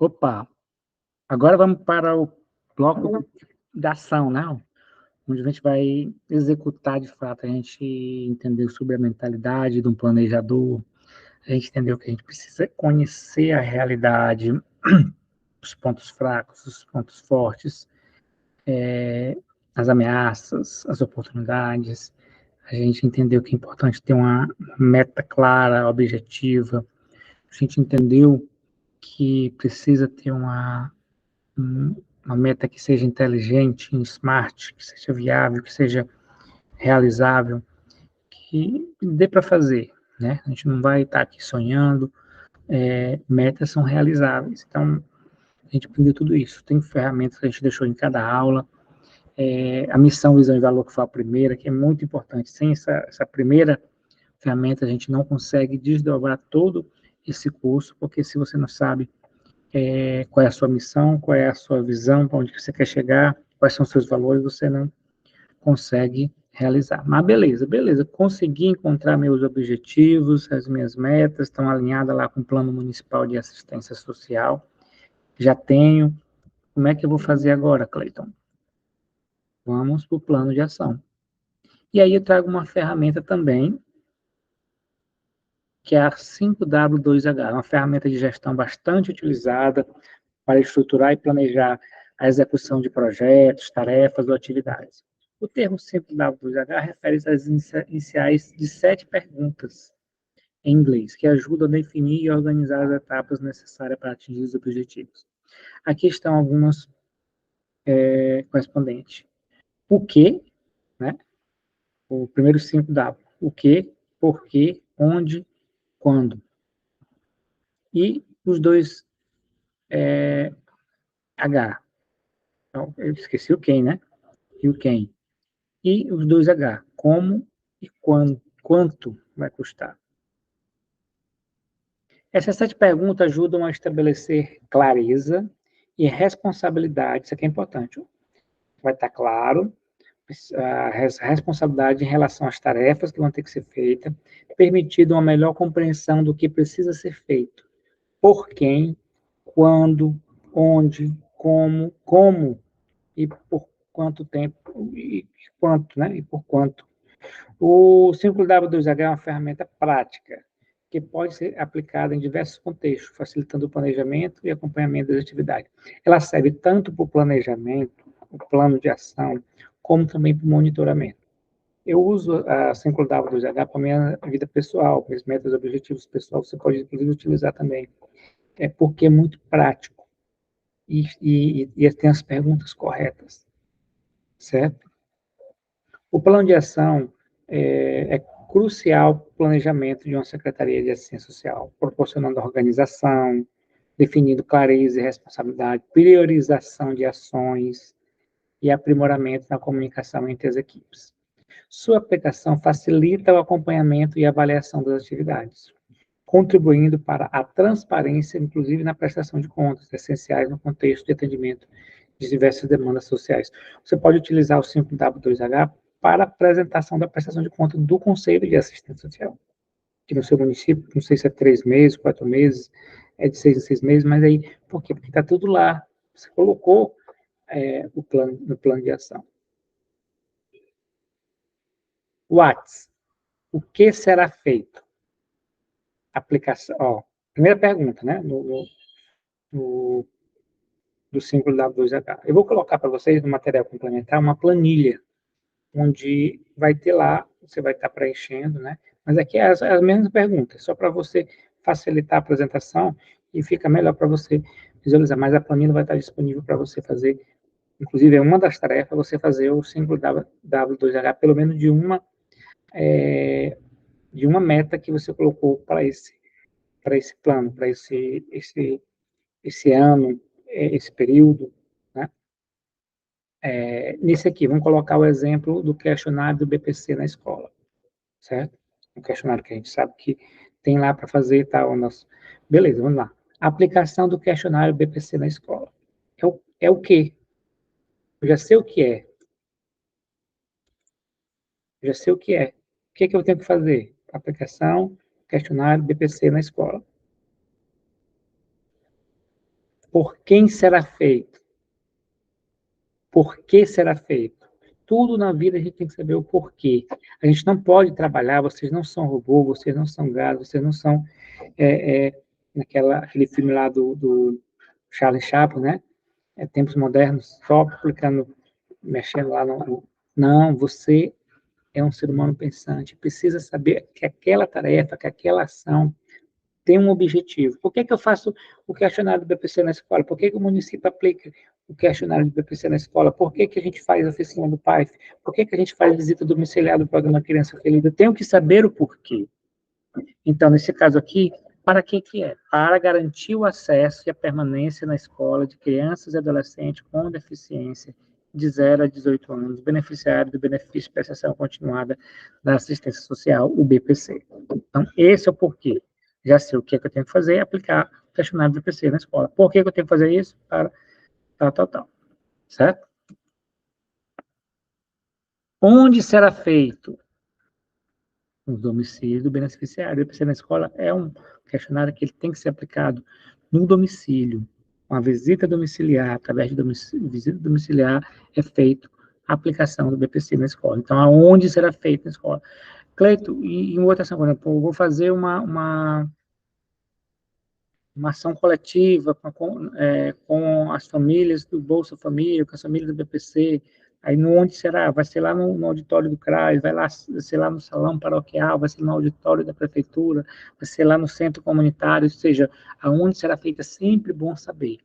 Opa, agora vamos para o bloco da ação, né? Onde a gente vai executar de fato, a gente entendeu sobre a mentalidade de um planejador, a gente entendeu que a gente precisa conhecer a realidade, os pontos fracos, os pontos fortes, as ameaças, as oportunidades. A gente entendeu que é importante ter uma meta clara, objetiva. A gente entendeu que precisa ter uma meta que seja inteligente, smart, que seja viável, que seja realizável, que dê para fazer, né? A gente não vai estar aqui sonhando, metas são realizáveis. Então, a gente aprendeu tudo isso. Tem ferramentas que a gente deixou em cada aula, a missão, visão e valor, que foi a primeira, que é muito importante. Sem essa primeira ferramenta, a gente não consegue desdobrar todo esse curso, porque se você não sabe qual é a sua missão, qual é a sua visão, para onde você quer chegar, quais são os seus valores, você não consegue realizar. Mas beleza, consegui encontrar meus objetivos, as minhas metas, estão alinhadas lá com o Plano Municipal de Assistência Social, já tenho. Como é que eu vou fazer agora, Cleiton? Vamos para o plano de ação. E aí eu trago uma ferramenta também, que é a 5W2H, uma ferramenta de gestão bastante utilizada para estruturar e planejar a execução de projetos, tarefas ou atividades. O termo 5W2H refere-se às iniciais de 7 perguntas em inglês, que ajudam a definir e organizar as etapas necessárias para atingir os objetivos. Aqui estão algumas correspondentes. O que, né? O primeiro 5W. O que, por quê, onde, quando. E os dois H. Então, eu esqueci o quem, né? E o quem. E os dois H. Como e quanto vai custar. Essas 7 perguntas ajudam a estabelecer clareza e responsabilidade. Isso aqui é importante. Vai estar claro a responsabilidade em relação às tarefas que vão ter que ser feitas, permitindo uma melhor compreensão do que precisa ser feito, por quem, quando, onde, como e por quanto tempo e quanto, né? E por quanto. O 5W2H é uma ferramenta prática que pode ser aplicada em diversos contextos, facilitando o planejamento e acompanhamento das atividades. Ela serve tanto para o planejamento, o plano de ação, como também para o monitoramento. Eu uso a 5W2H para a minha vida pessoal, para as metas e objetivos pessoais, você pode, inclusive, utilizar também. É porque é muito prático e tem as perguntas corretas, certo? O plano de ação é crucial para o planejamento de uma Secretaria de Assistência Social, proporcionando organização, definindo clareza e responsabilidade, priorização de ações e aprimoramento na comunicação entre as equipes. Sua aplicação facilita o acompanhamento e avaliação das atividades, contribuindo para a transparência, inclusive na prestação de contas, essenciais no contexto de atendimento de diversas demandas sociais. Você pode utilizar o 5W2H para a apresentação da prestação de contas do Conselho de Assistência Social, que no seu município, não sei se é 3 meses, 4 meses, é de 6 em 6 meses, mas aí, por quê? Porque está tudo lá, você colocou no plano de ação. Whats, o que será feito? Aplicação, primeira pergunta, né, do 5W2H. Eu vou colocar para vocês no material complementar uma planilha, onde vai ter lá, você vai estar preenchendo, né? Mas aqui é as mesmas perguntas, só para você facilitar a apresentação e fica melhor para você visualizar. Mas a planilha vai estar disponível para você fazer, inclusive é uma das tarefas, você fazer o 5W2H, pelo menos de uma meta que você colocou para esse plano, para esse ano, esse período, né? Nesse aqui, vamos colocar o exemplo do questionário do BPC na escola, certo? Um questionário que a gente sabe que tem lá para fazer, tá? Beleza, vamos lá. Aplicação do questionário BPC na escola. É o quê? Eu já sei o que é. Eu já sei o que é. O que é que eu tenho que fazer? Aplicação, questionário BPC na escola. Por quem será feito? Por que será feito? Tudo na vida a gente tem que saber o porquê. A gente não pode trabalhar, vocês não são robô, vocês não são gado, vocês não são aquele filme lá do Charlie Chaplin, né? Tempos modernos, só clicando, mexendo lá no... Não, você é um ser humano pensante, precisa saber que aquela tarefa, que aquela ação tem um objetivo. Por que eu faço o questionário do BPC na escola? Por que o município aplica o questionário do BPC na escola? Por que a gente faz a oficina do PAIF? Por que a gente faz visita domiciliar do programa Criança Feliz? Eu tenho que saber o porquê. Então, nesse caso aqui, para que é? Para garantir o acesso e a permanência na escola de crianças e adolescentes com deficiência de 0 a 18 anos, beneficiários do benefício de prestação continuada da assistência social, o BPC. Então, esse é o porquê. Já sei o que eu tenho que fazer, aplicar o questionário do BPC na escola. Por que eu tenho que fazer isso? Para tal. Certo? Onde será feito? No domicílio do beneficiário. O BPC na escola é um questionário que ele tem que ser aplicado no domicílio. Uma visita domiciliar, através de visita domiciliar, é feito a aplicação do BPC na escola. Então, aonde será feito na escola? Cleito, e em outra ação, por exemplo, eu vou fazer uma ação coletiva com as famílias do Bolsa Família, com as famílias do BPC, aí no onde será? Vai ser lá no auditório do CRAS, vai ser lá no salão paroquial, vai ser no auditório da prefeitura, vai ser lá no centro comunitário, ou seja, aonde será feita, é sempre bom saber.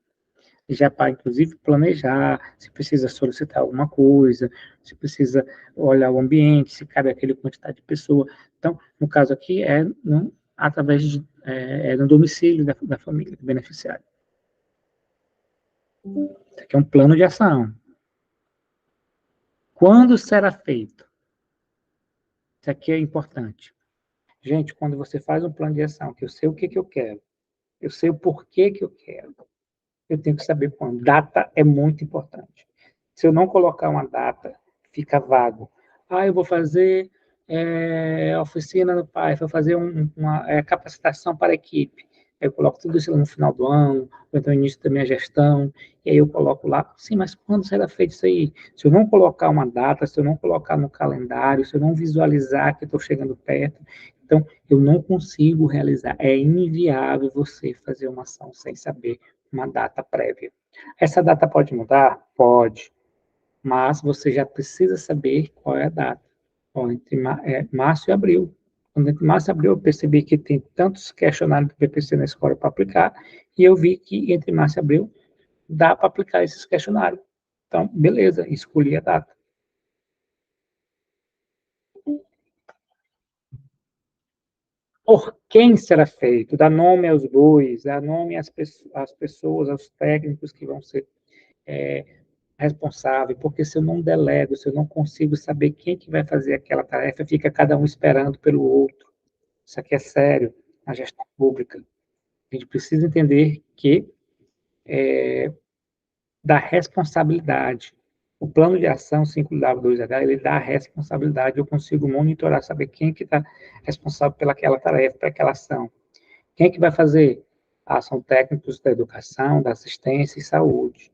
Já para, inclusive, planejar, se precisa solicitar alguma coisa, se precisa olhar o ambiente, se cabe aquele quantidade de pessoa. Então, no caso aqui, através no domicílio da família, do beneficiário. Isso aqui é um plano de ação. Quando será feito? Isso aqui é importante. Gente, quando você faz um plano de ação, que eu sei o que eu quero, eu sei o porquê que eu quero, eu tenho que saber quando. Data é muito importante. Se eu não colocar uma data, fica vago. Eu vou fazer oficina no PAI, vou fazer uma capacitação para a equipe. Eu coloco tudo isso no final do ano, ou então no início da minha gestão, e aí eu coloco lá, sim, mas quando será feito isso aí? Se eu não colocar uma data, se eu não colocar no calendário, se eu não visualizar que estou chegando perto, então eu não consigo realizar. É inviável você fazer uma ação sem saber uma data prévia. Essa data pode mudar? Pode, mas você já precisa saber qual é a data. Entre março e abril. Quando entre março e abril, eu percebi que tem tantos questionários do PPC na escola para aplicar, e eu vi que entre março e abril dá para aplicar esses questionários. Então, beleza, escolhi a data. Por quem será feito? Dá nome aos bois, dá nome às pessoas, aos técnicos que vão ser responsável, porque se eu não delego, se eu não consigo saber quem que vai fazer aquela tarefa, fica cada um esperando pelo outro. Isso aqui é sério, na gestão pública. A gente precisa entender que dá responsabilidade. O plano de ação 5W2H, ele dá responsabilidade, eu consigo monitorar, saber quem que está responsável pelaquela tarefa, por aquela ação. Quem que vai fazer? São técnicos da educação, da assistência e saúde.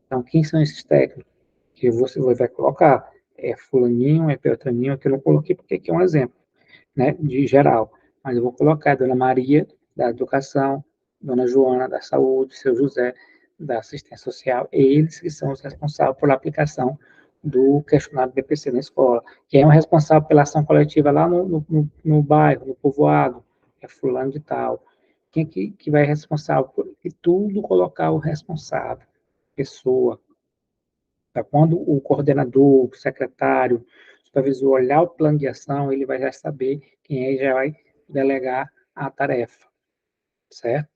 Então, quem são esses técnicos? Que você vai colocar fulaninho, beltraninho, que eu não coloquei porque aqui é um exemplo, né, de geral, mas eu vou colocar a Dona Maria, da educação, Dona Joana, da saúde, seu José, da assistência social, eles que são os responsáveis pela aplicação do questionário BPC na escola. Quem é o responsável pela ação coletiva lá no bairro, no povoado, é fulano de tal. Quem que vai responsável por tudo, colocar o responsável, pessoa. Tá? Quando o coordenador, o secretário, o supervisor olhar o plano de ação, ele vai já saber quem é e já vai delegar a tarefa, certo?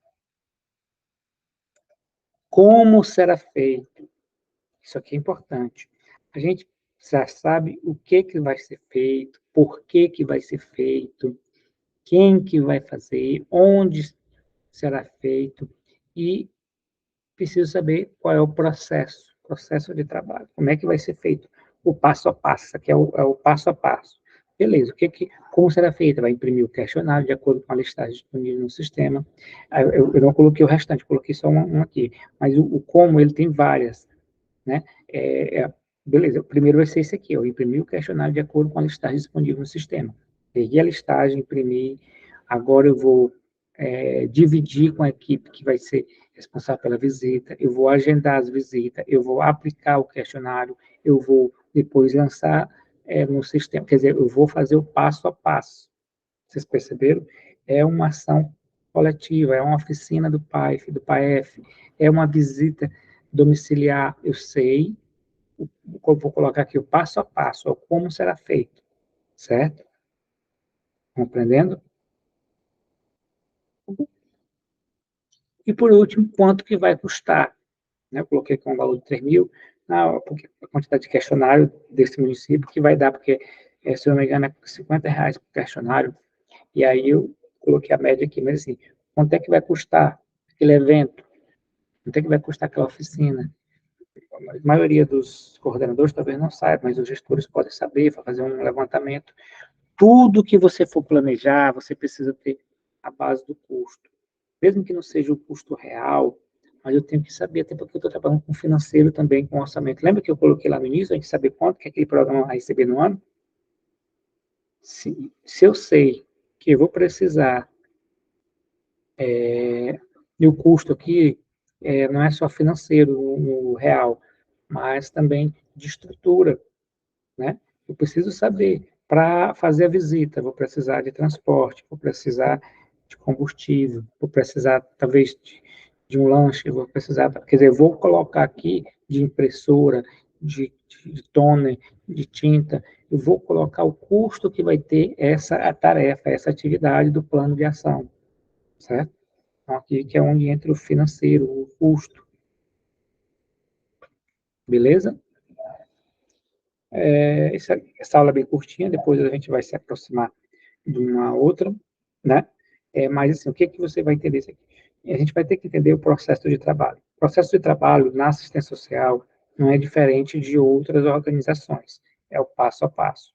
Como será feito? Isso aqui é importante. A gente já sabe o que vai ser feito, por que vai ser feito, quem que vai fazer, onde será feito e preciso saber qual é o processo de trabalho, como é que vai ser feito o passo a passo, que é o passo a passo. Beleza, como será feita? Vai imprimir o questionário de acordo com a listagem disponível no sistema. Eu não coloquei o restante, coloquei só um aqui. Mas o como, ele tem várias, né? Beleza, o primeiro vai ser esse aqui, eu imprimir o questionário de acordo com a listagem disponível no sistema. Peguei a listagem, imprimi, agora eu vou dividir com a equipe que vai ser responsável pela visita, eu vou agendar as visitas, eu vou aplicar o questionário, eu vou depois lançar no sistema, quer dizer, eu vou fazer o passo a passo. Vocês perceberam? É uma ação coletiva, é uma oficina do PAIF, do PAEF, é uma visita domiciliar, eu sei, vou colocar aqui o passo a passo, como será feito, certo? Compreendendo? E por último, quanto que vai custar? Né? Eu coloquei aqui um valor de 3 mil, porque a quantidade de questionário desse município que vai dar, porque, se eu não me engano, é R$ 50 por questionário, e aí eu coloquei a média aqui, mas assim, quanto é que vai custar aquele evento? Quanto é que vai custar aquela oficina? A maioria dos coordenadores talvez não saiba, mas os gestores podem saber, fazer um levantamento. Tudo que você for planejar, você precisa ter a base do custo. Mesmo que não seja o custo real, mas eu tenho que saber, até porque eu estou trabalhando com financeiro também, com orçamento. Lembra que eu coloquei lá no início, a gente saber quanto que aquele programa vai receber no ano? Se eu sei que eu vou precisar, e o custo aqui não é só financeiro, no real, mas também de estrutura, né? Eu preciso saber, para fazer a visita, vou precisar de transporte, vou precisar de combustível, vou precisar, talvez, de um lanche, vou precisar, quer dizer, eu vou colocar aqui de impressora, de toner, de tinta, eu vou colocar o custo que vai ter essa tarefa, essa atividade do plano de ação, certo? Então, aqui que é onde entra o financeiro, o custo, beleza? Essa aula é bem curtinha, depois a gente vai se aproximar de uma outra, né? Mas, assim, o que você vai entender isso aqui? A gente vai ter que entender o processo de trabalho. O processo de trabalho na assistência social não é diferente de outras organizações, é o passo a passo.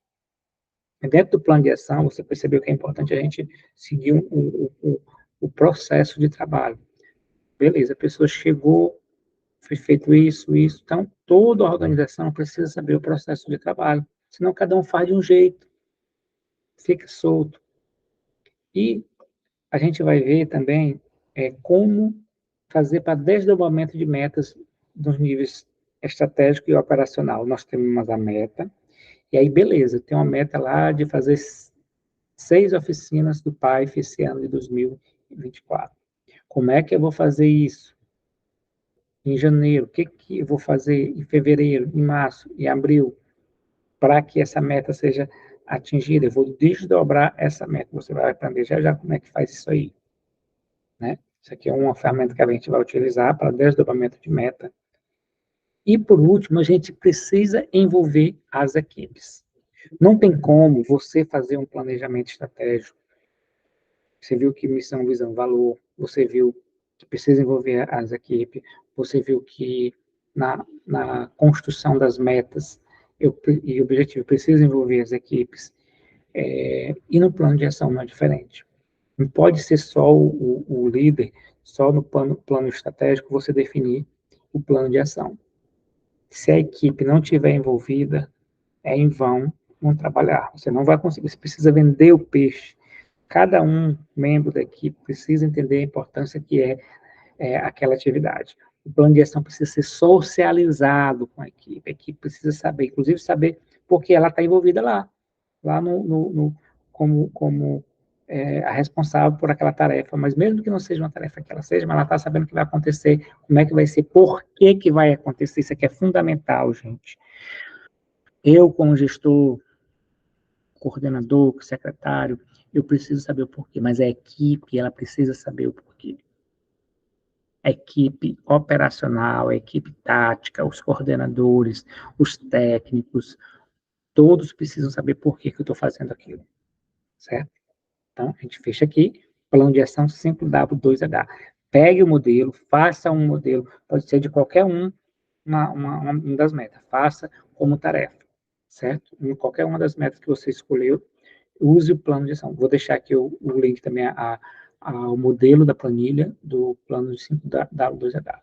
Dentro do plano de ação, você percebeu que é importante a gente seguir o processo de trabalho. Beleza, a pessoa chegou, foi feito isso, isso. Então, toda organização precisa saber o processo de trabalho, senão cada um faz de um jeito, fica solto. E a gente vai ver também como fazer para desdobramento de metas nos níveis estratégico e operacional. Nós temos a meta, e aí, beleza, tem uma meta lá de fazer 6 oficinas do PAIF esse ano de 2024. Como é que eu vou fazer isso? Em janeiro, o que eu vou fazer em fevereiro, em março, em abril, para que essa meta seja atingida? Eu vou desdobrar essa meta. Você vai aprender já como é que faz isso aí, né? Isso aqui é uma ferramenta que a gente vai utilizar para desdobramento de meta. E, por último, a gente precisa envolver as equipes. Não tem como você fazer um planejamento estratégico. Você viu que missão, visão, valor, você viu que precisa envolver as equipes, você viu que na construção das metas e objetivo precisa envolver as equipes, e no plano de ação não é diferente. Não pode ser só o líder, só no plano estratégico você definir o plano de ação. Se a equipe não estiver envolvida, é em vão não trabalhar. Você não vai conseguir, você precisa vender o peixe. Cada membro da equipe precisa entender a importância que é aquela atividade. O plano de ação precisa ser socializado com a equipe precisa saber, inclusive saber porque ela está envolvida lá como a responsável por aquela tarefa, mas mesmo que não seja uma tarefa que ela seja, mas ela está sabendo o que vai acontecer, como é que vai ser, por que vai acontecer, isso aqui é fundamental, gente. Eu, como gestor, coordenador, secretário, eu preciso saber o porquê, mas a equipe, ela precisa saber o porquê. A equipe operacional, a equipe tática, os coordenadores, os técnicos, todos precisam saber por que eu estou fazendo aquilo, certo? Então, a gente fecha aqui, plano de ação 5W2H. Pegue o modelo, faça um modelo, pode ser de qualquer uma das metas, faça como tarefa, certo? Em qualquer uma das metas que você escolheu, use o plano de ação. Vou deixar aqui o link também ao modelo da planilha do plano de 5W2EW.